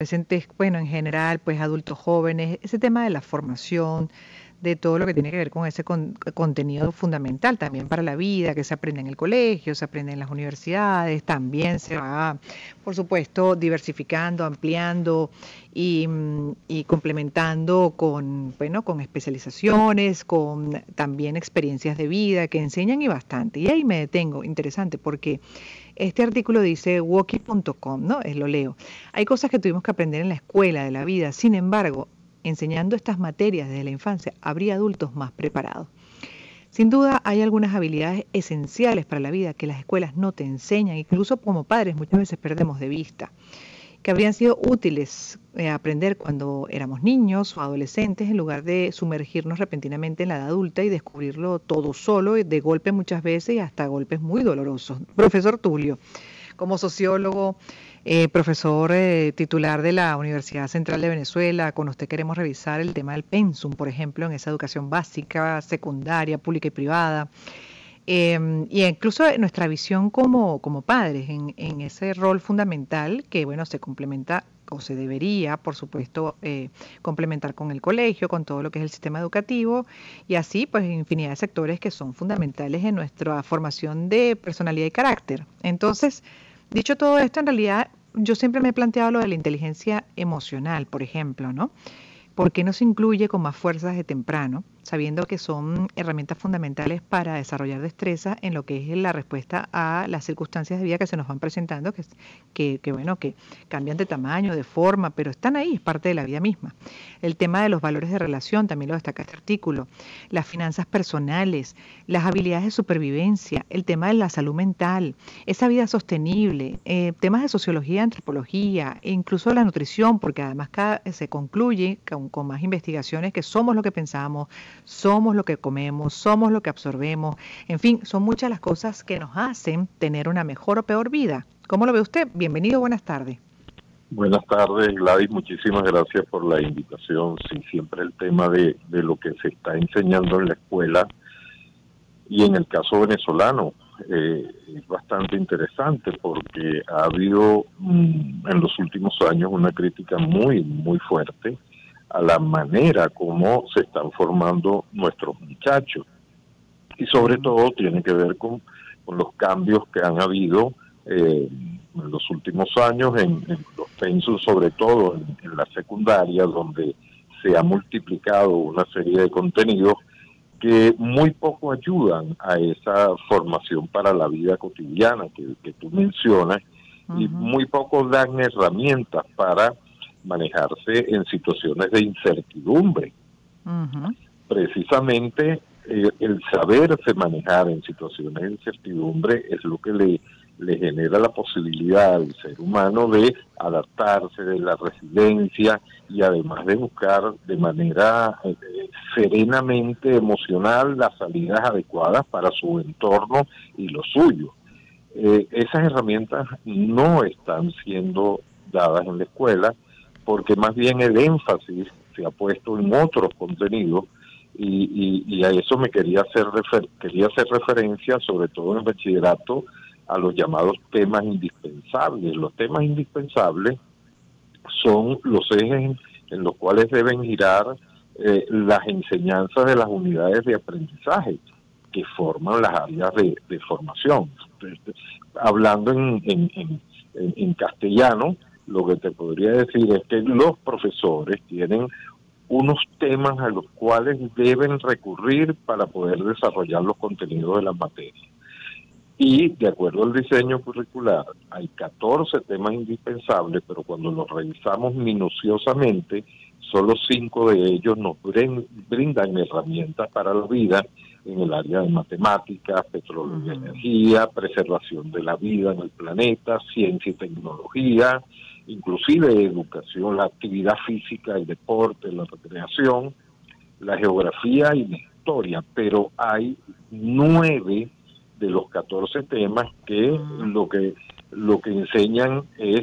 adolescentes, bueno, en general, pues adultos jóvenes, ese tema de la formación, de todo lo que tiene que ver con ese contenido fundamental también para la vida, que se aprende en el colegio, se aprende en las universidades, también se va, por supuesto, diversificando, ampliando y complementando con, bueno, con especializaciones, con también experiencias de vida que enseñan y bastante. Y ahí me detengo, interesante, porque este artículo dice Woki.com, ¿no? Lo leo. Hay cosas que tuvimos que aprender en la escuela de la vida, sin embargo, enseñando estas materias desde la infancia, habría adultos más preparados. Sin duda, hay algunas habilidades esenciales para la vida que las escuelas no te enseñan, incluso como padres muchas veces perdemos de vista, que habrían sido útiles aprender cuando éramos niños o adolescentes en lugar de sumergirnos repentinamente en la edad adulta y descubrirlo todo solo, de golpe muchas veces y hasta golpes muy dolorosos. Profesor Tulio, como sociólogo, profesor titular de la Universidad Central de Venezuela, con usted queremos revisar el tema del pensum, por ejemplo, en esa educación básica, secundaria, pública y privada, y incluso nuestra visión como padres en ese rol fundamental que, bueno, se complementa o se debería, por supuesto, complementar con el colegio, con todo lo que es el sistema educativo y así, pues, infinidad de sectores que son fundamentales en nuestra formación de personalidad y carácter. Entonces, dicho todo esto, en realidad yo siempre me he planteado lo de la inteligencia emocional, por ejemplo, ¿no? ¿Por qué no se incluye con más fuerzas de temprano, sabiendo que son herramientas fundamentales para desarrollar destreza en lo que es la respuesta a las circunstancias de vida que se nos van presentando, bueno, que cambian de tamaño, de forma, pero están ahí, es parte de la vida misma? El tema de los valores de relación, también lo destaca este artículo, las finanzas personales, las habilidades de supervivencia, el tema de la salud mental, esa vida sostenible, temas de sociología, antropología, e incluso la nutrición, porque además se concluye con más investigaciones que somos lo que pensamos, somos lo que comemos, somos lo que absorbemos, en fin, son muchas las cosas que nos hacen tener una mejor o peor vida. ¿Cómo lo ve usted? Bienvenido, buenas tardes. Buenas tardes, Gladys, muchísimas gracias por la invitación. Sí, siempre el tema de lo que se está enseñando en la escuela y en el caso venezolano es bastante interesante porque ha habido en los últimos años una crítica muy fuerte a la manera como se están formando nuestros muchachos y sobre todo tiene que ver con los cambios que han habido en los últimos años en los pensos, sobre todo en la secundaria, donde se ha multiplicado una serie de contenidos que muy poco ayudan a esa formación para la vida cotidiana que tú mencionas, y muy poco dan herramientas para manejarse en situaciones de incertidumbre. Precisamente el saberse manejar en situaciones de incertidumbre es lo que le genera la posibilidad al ser humano de adaptarse, de la resiliencia y además de buscar de manera serenamente emocional las salidas adecuadas para su entorno y lo suyo. Esas herramientas no están siendo dadas en la escuela porque más bien el énfasis se ha puesto en otros contenidos y a eso me quería hacer referencia, sobre todo en el bachillerato, a los llamados temas indispensables. Los temas indispensables son los ejes en los cuales deben girar las enseñanzas de las unidades de aprendizaje que forman las áreas de formación. Hablando en castellano, lo que te podría decir es que los profesores tienen unos temas a los cuales deben recurrir para poder desarrollar los contenidos de las materias. Y de acuerdo al diseño curricular, hay 14 temas indispensables, pero cuando los revisamos minuciosamente, solo 5 de ellos nos brindan herramientas para la vida en el área de matemáticas, petróleo y energía, preservación de la vida en el planeta, ciencia y tecnología, inclusive educación, la actividad física, el deporte, la recreación, la geografía y la historia, pero hay 9 de los 14 temas que lo que enseñan es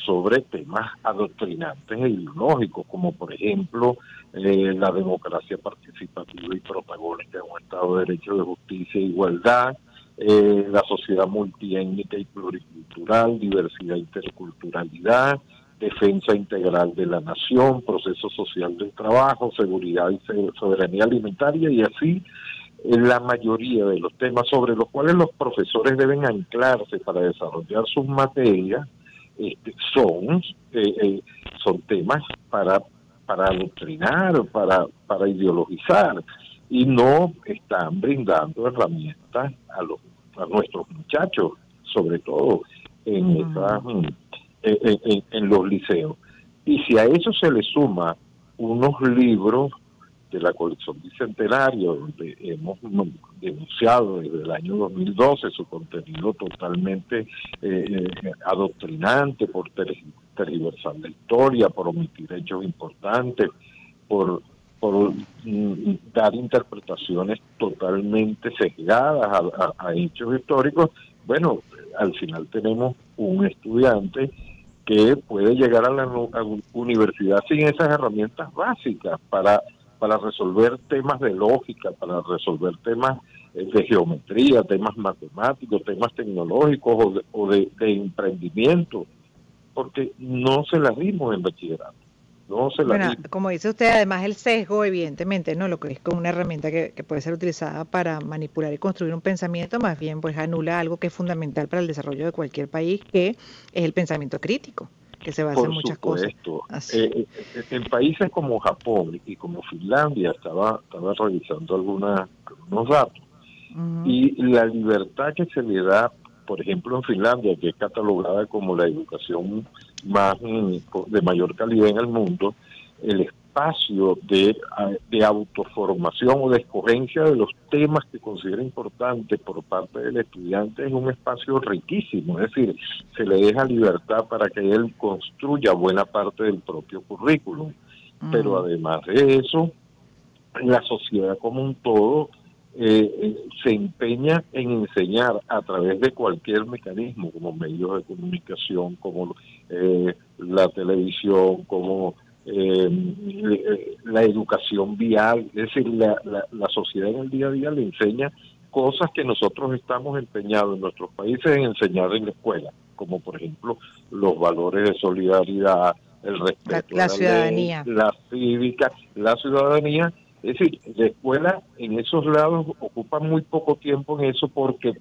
sobre temas adoctrinantes e ideológicos, como por ejemplo la democracia participativa y protagónica en un Estado de Derecho, de justicia e igualdad, la sociedad multiétnica y pluricultural, diversidad e interculturalidad, defensa integral de la nación, proceso social del trabajo, seguridad y soberanía alimentaria, y así la mayoría de los temas sobre los cuales los profesores deben anclarse para desarrollar sus materias son temas para adoctrinar, para ideologizar, y no están brindando herramientas a nuestros muchachos, sobre todo en los liceos. Y si a eso se le suma unos libros de la colección Bicentenario, donde hemos denunciado desde el año 2012 su contenido totalmente adoctrinante, por tergiversar la historia, por omitir hechos importantes, por dar interpretaciones totalmente sesgadas a hechos históricos. Bueno, al final tenemos un estudiante que puede llegar a la universidad sin esas herramientas básicas para resolver temas de lógica, para resolver temas de geometría, temas matemáticos, temas tecnológicos o de emprendimiento, porque no se las dimos en bachillerato. No se bueno, como dice usted, además el sesgo, evidentemente, ¿no? Lo que es como una herramienta que puede ser utilizada para manipular y construir un pensamiento, más bien pues anula algo que es fundamental para el desarrollo de cualquier país, que es el pensamiento crítico, que se basa en muchas cosas. En países como Japón y como Finlandia, estaba revisando algunos datos, y la libertad que se le da, por ejemplo, en Finlandia, que es catalogada como la educación de mayor calidad en el mundo, el espacio de autoformación o de escogencia de los temas que considera importantes por parte del estudiante es un espacio riquísimo. Es decir, se le deja libertad para que él construya buena parte del propio currículum. Pero además de eso, la sociedad como un todo se empeña en enseñar a través de cualquier mecanismo, como medios de comunicación, como la televisión, como la educación vial. Es decir, la sociedad en el día a día le enseña cosas que nosotros estamos empeñados en nuestros países en enseñar en la escuela, como por ejemplo los valores de solidaridad, el respeto la ciudadanía, la cívica, la ciudadanía. Es decir, la escuela en esos lados ocupa muy poco tiempo en eso, porque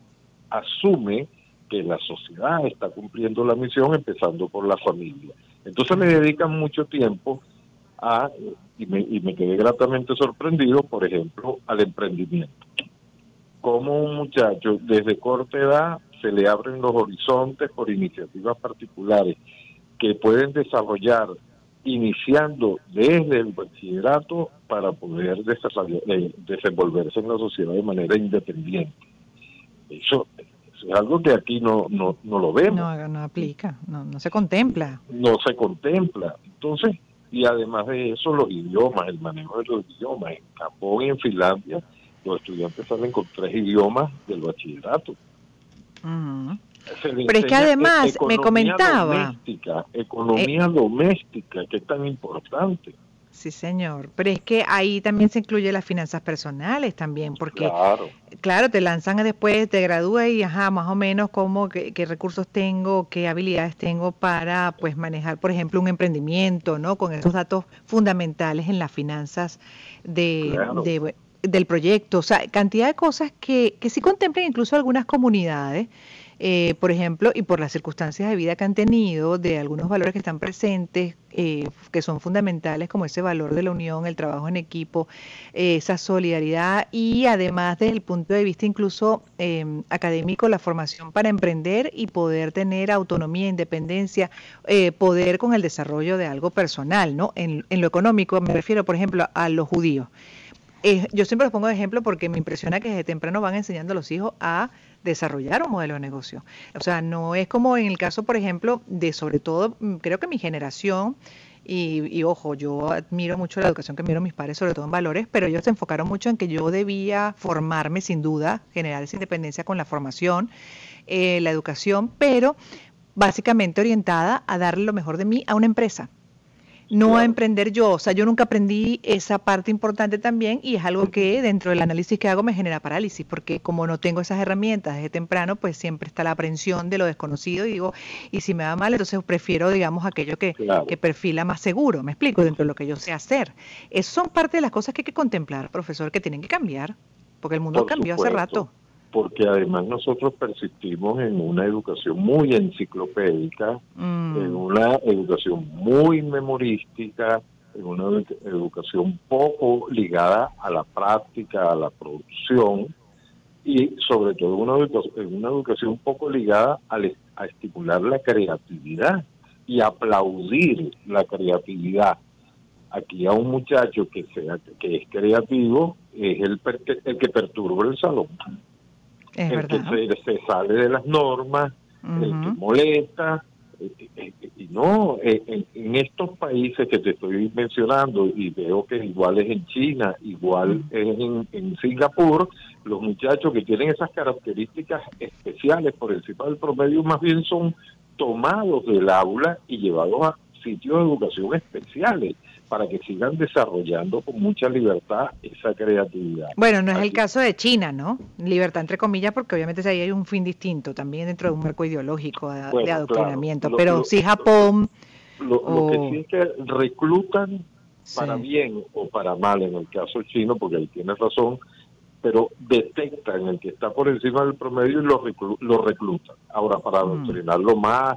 asume que la sociedad está cumpliendo la misión, empezando por la familia. Entonces le dedican mucho tiempo y me quedé gratamente sorprendido, por ejemplo, al emprendimiento. Como un muchacho desde corta edad se le abren los horizontes por iniciativas particulares que pueden desarrollar iniciando desde el bachillerato para poder desenvolverse en la sociedad de manera independiente. Eso es algo que aquí no lo vemos. No aplica, no se contempla. No se contempla. Entonces, y además de eso, los idiomas, el manejo de los idiomas. En Japón y en Finlandia, los estudiantes salen con 3 idiomas del bachillerato. Pero es que además me comentaba economía doméstica, que es tan importante. Sí, señor, pero es que ahí también se incluye las finanzas personales también, porque claro, te lanzan después, te gradúas y más o menos qué recursos tengo, qué habilidades tengo para pues manejar, por ejemplo, un emprendimiento, ¿no? Con esos datos fundamentales en las finanzas del proyecto, o sea, cantidad de cosas que sí contemplan incluso algunas comunidades. Por ejemplo, y por las circunstancias de vida que han tenido, de algunos valores que están presentes, que son fundamentales, como ese valor de la unión, el trabajo en equipo, esa solidaridad, y además desde el punto de vista incluso académico, la formación para emprender y poder tener autonomía, independencia, poder con el desarrollo de algo personal, ¿no? En lo económico me refiero, por ejemplo, a los judíos. Yo siempre los pongo de ejemplo porque me impresiona que desde temprano van enseñando a los hijos a desarrollar un modelo de negocio. O sea, no es como en el caso, por ejemplo, de sobre todo, creo que mi generación, y ojo, yo admiro mucho la educación que me dieron mis padres, sobre todo en valores, pero ellos se enfocaron mucho en que yo debía formarme sin duda, generar esa independencia con la formación, la educación, pero básicamente orientada a darle lo mejor de mí a una empresa. no a claro, emprender yo. O sea, yo nunca aprendí esa parte importante también y es algo que dentro del análisis que hago me genera parálisis, porque como no tengo esas herramientas desde temprano, pues siempre está la aprensión de lo desconocido y digo, y si me va mal, entonces prefiero, digamos, aquello que claro, perfila más seguro, me explico, dentro de lo que yo sé hacer. Esas son parte de las cosas que hay que contemplar, profesor, que tienen que cambiar, porque el mundo por cambió hace supuesto, rato. porque además nosotros persistimos en una educación muy enciclopédica, en Mm, una educación muy memorística, en una educación poco ligada a la práctica, a la producción, y sobre todo en una educación un poco ligada a estimular la creatividad y aplaudir la creatividad. Aquí a un muchacho que es creativo es el que perturba el salón, es el que verdad. se sale de las normas, el que Ujú, molesta. Y no, en estos países que te estoy mencionando, y veo que igual es en China, igual ujú. es en Singapur, los muchachos que tienen esas características especiales por encima del promedio más bien son tomados del aula y llevados a sitios de educación especiales para que sigan desarrollando con mucha libertad esa creatividad. Bueno, no es el Aquí, caso de China, ¿no? Libertad entre comillas, porque obviamente ahí hay un fin distinto, también dentro de un marco ideológico de bueno, claro, adoctrinamiento. Pero sí Japón lo que sí o... es que reclutan para Sí. bien o para mal, en el caso chino, porque ahí tienes razón, pero detectan el que está por encima del promedio y lo reclutan. Ahora, para Mm. adoctrinarlo más,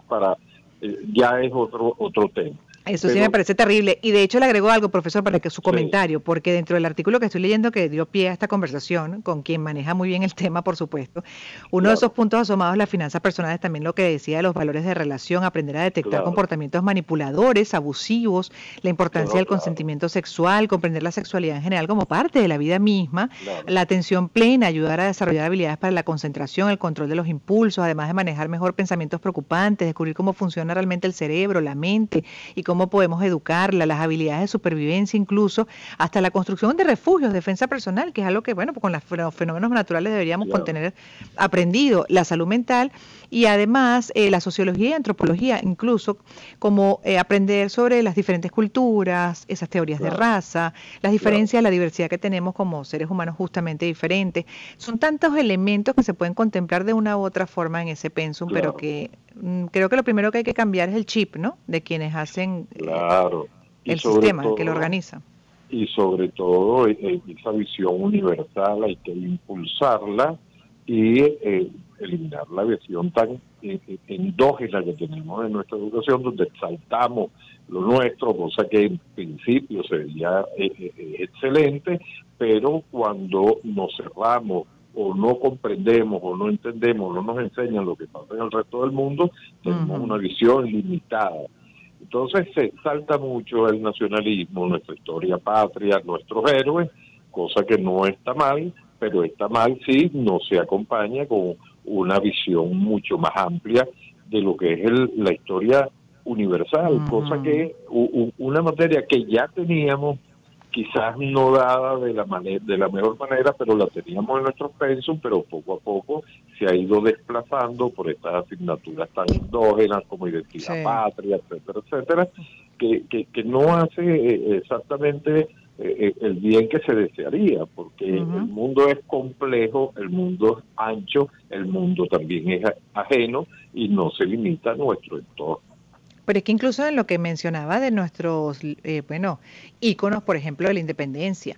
ya es otro tema. Eso sí me Pero parece terrible. Y de hecho le agrego algo, profesor, para que su sí, comentario, porque dentro del artículo que estoy leyendo que dio pie a esta conversación, con quien maneja muy bien el tema, por supuesto, uno de esos claro, puntos asomados, las finanzas personales, también lo que decía de los valores de relación, aprender a detectar claro, comportamientos manipuladores, abusivos, la importancia no, del claro, consentimiento sexual, comprender la sexualidad en general como parte de la vida misma, claro, la atención plena, ayudar a desarrollar habilidades para la concentración, el control de los impulsos, además de manejar mejor pensamientos preocupantes, descubrir cómo funciona realmente el cerebro, la mente y cómo podemos educarla, las habilidades de supervivencia incluso, hasta la construcción de refugios, defensa personal, que es algo que, bueno, pues con los fenómenos naturales deberíamos claro, tener aprendido, la salud mental y además la sociología y antropología, incluso como aprender sobre las diferentes culturas, esas teorías de claro, raza, las claro. diferencias, la diversidad que tenemos como seres humanos justamente diferentes. Son tantos elementos que se pueden contemplar de una u otra forma en ese pensum, pero Claro, que creo que lo primero que hay que cambiar es el chip, ¿no? De quienes hacen claro. Y el sobre sistema, el que lo todo, organiza. y sobre todo esa visión universal hay que impulsarla y eliminar la visión tan endógena que tenemos en nuestra educación, donde exaltamos lo nuestro, cosa que en principio sería excelente, pero cuando nos cerramos o no comprendemos o no entendemos, no nos enseñan lo que pasa en el resto del mundo, tenemos una Ujú. visión limitada. Entonces se exalta mucho el nacionalismo, nuestra historia patria, nuestros héroes, cosa que no está mal, pero está mal si no se acompaña con una visión mucho más amplia de lo que es la historia universal, cosa Ujú. que una materia que ya teníamos, quizás no dada de la mejor manera, pero la teníamos en nuestros pensum, pero poco a poco se ha ido desplazando por estas asignaturas tan endógenas como identidad Sí. patria, etcétera, etcétera, que no hace exactamente el bien que se desearía, porque el Ujú. mundo es complejo, el mundo es ancho, el mundo también es ajeno y no se limita a nuestro entorno. Pero es que incluso en lo que mencionaba de nuestros, bueno, íconos, por ejemplo, de la independencia,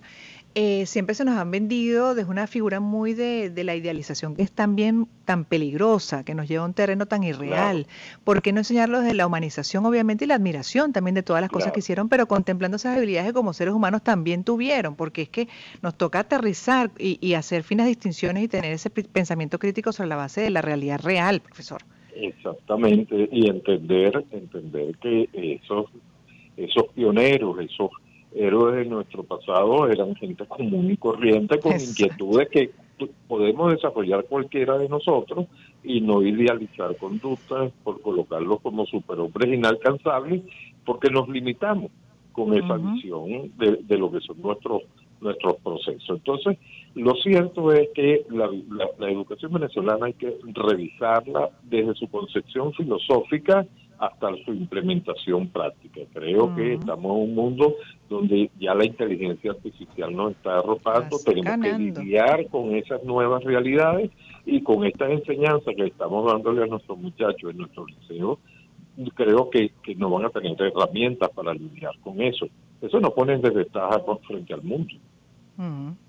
siempre se nos han vendido desde una figura muy de la idealización que es también tan peligrosa, que nos lleva a un terreno tan Claro, irreal. ¿Por qué no enseñarlos de la humanización, obviamente, y la admiración también de todas las cosas que claro. hicieron, pero contemplando esas habilidades que como seres humanos también tuvieron? Porque es que nos toca aterrizar y hacer finas distinciones y tener ese pensamiento crítico sobre la base de la realidad real, profesor. Exactamente, y entender que esos pioneros, esos héroes de nuestro pasado eran gente común y corriente con Exacto. inquietudes que podemos desarrollar cualquiera de nosotros y no idealizar conductas por colocarlos como superhombres inalcanzables porque nos limitamos con esa Ujú. visión de lo que son nuestros procesos. Entonces, lo cierto es que la educación venezolana hay que revisarla desde su concepción filosófica hasta su implementación práctica. Creo que Mm, estamos en un mundo donde ya la inteligencia artificial nos está la arropando, está tenemos que ganando. lidiar con esas nuevas realidades y con estas enseñanzas que estamos dándole a nuestros muchachos en nuestro liceo. Creo que no van a tener herramientas para lidiar con eso. Eso nos pone en desventaja frente al mundo.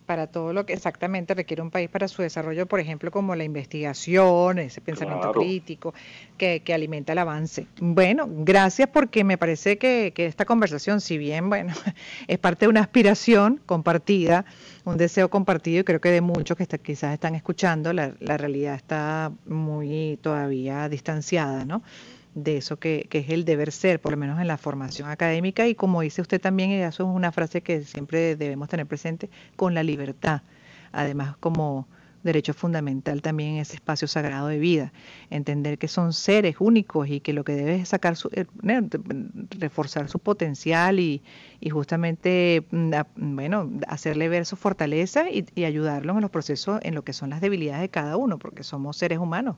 Para todo lo que exactamente requiere un país para su desarrollo, por ejemplo, como la investigación, ese pensamiento Claro. crítico que alimenta el avance. Bueno, gracias porque me parece que esta conversación, si bien, bueno, es parte de una aspiración compartida, un deseo compartido, y creo que de muchos que quizás están escuchando, la realidad está muy todavía distanciada, ¿no? De eso que es el deber ser, por lo menos en la formación académica, y como dice usted también, y eso es una frase que siempre debemos tener presente, con la libertad, además como derecho fundamental también en ese espacio sagrado de vida, entender que son seres únicos y que lo que debe es sacar reforzar su potencial y justamente bueno, hacerle ver su fortaleza y ayudarlo en los procesos, en lo que son las debilidades de cada uno, porque somos seres humanos.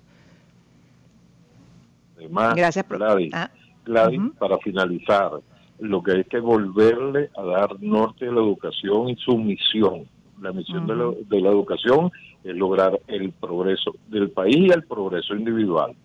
Además, Gracias. Gladys, Ah, Gladys, ujú, para finalizar, lo que hay que volverle a dar norte a la educación y su misión. La misión ujú. de la educación es lograr el progreso del país y el progreso individual.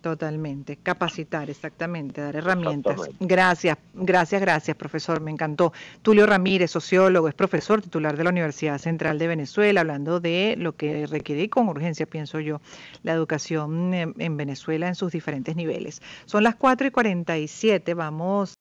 Totalmente, capacitar, exactamente, dar herramientas. Exactamente. Gracias, gracias, gracias, profesor, me encantó. Tulio Ramírez, sociólogo, es profesor titular de la Universidad Central de Venezuela, hablando de lo que requiere y con urgencia, pienso yo, la educación en Venezuela en sus diferentes niveles. Son las 4:47, vamos.